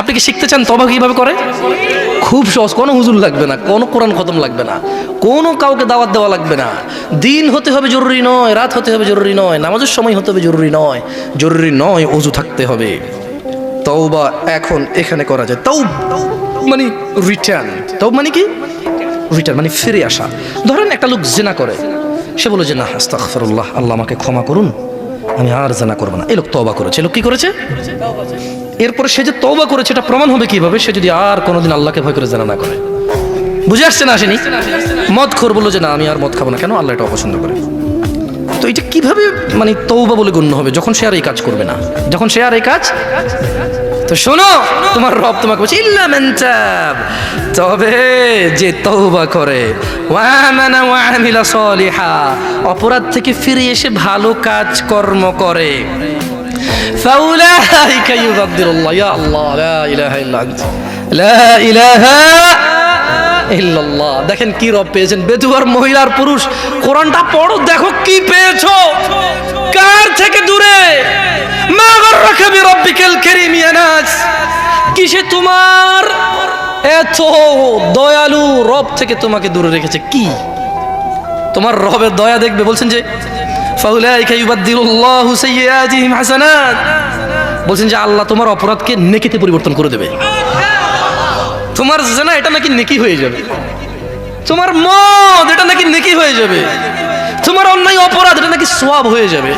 আপনি কি শিখতে চান তওবা কিভাবে করে? খুব সহজ, কোনো হুজুর লাগবে না, কোনো কোরআন খতম লাগবে না, কোনো কাউকে দাওয়াত দেওয়া লাগবে না। দিন হতে হবে জরুরি নয়, রাত হতে হবে জরুরি নয়, নামাজের সময় হতে হবে জরুরি নয়, জরুরি নয় ওযু থাকতে হবে। তওবা এখন এখানে করা যায়। মানে রিটার্ন। তওবা মানে কি? রিটার্ন মানে ফিরে আসা। ধরেন একটা লোক জিনা করে, সে বলে যে না আস্তাগফিরুল্লাহ, আল্লাহ আমাকে ক্ষমা করুন, আমি আর জিনা করব না। এই লোক তওবা করেছে। এই লোক কি করেছে? এরপরে সে যে তওবা করেছে এটা প্রমাণ হবে কিভাবে? সে যদি আর কোনোদিন আল্লাহকে ভয় করে জিনা না করে। বুঝে আসছে না? আসেনি? মদখোর বললো যে না আমি আর মদ খাবো না, কেন? আল্লাহ এটা অপছন্দ করে। তো এটা কিভাবে মানে তওবা বলে গণ্য হবে? যখন সে আর এই কাজ করবে না, যখন সে আর এই কাজ। তো শোনো, তোমার রব তোমাকে বলছে ইল্লা মান তাব, তবে যে তওবা করে, ওয়া আমানা ওয়া আমিলা সলিহা, অপরাধ থেকে ফিরে এসে ভালো কাজ কর্ম করে, ফাউলাইকা ইউবাদদিরুল্লাহ, ইয়া আল্লাহ লা ইলাহা ইল্লা আনতা, লা ইলাহা ইল্লাল্লাহ। দেখেন কি রব পেয়েছেন, বেদুয়ার মহিলার পুরুষ। কোরআনটা পড়ো, দেখো কি পেয়েছো, কার থেকে দূরে। মা গররাকা বিরাব্বিকাল কারীম ইয়া নাস, কিসে তোমার এত দয়ালু রব থেকে তোমাকে দূরে রেখেছে? কি তোমার রবের দয়া দেখবে? বলছেন যে ফাউলাইকা ইউবাদদিরুল্লাহু সাইয়্যাতিহিম হাসানাত, বলছেন যে আল্লাহ তোমার অপরাধকে নেকিতে পরিবর্তন করে দেবে। তোমার জিনা এটা নাকি নেকি হয়ে যাবে, তোমার মদ এটা নাকি নেকি হয়ে যাবে, তোমার অন্যায় অপরাধ এটা নাকি সওয়াব হয়ে যাবে।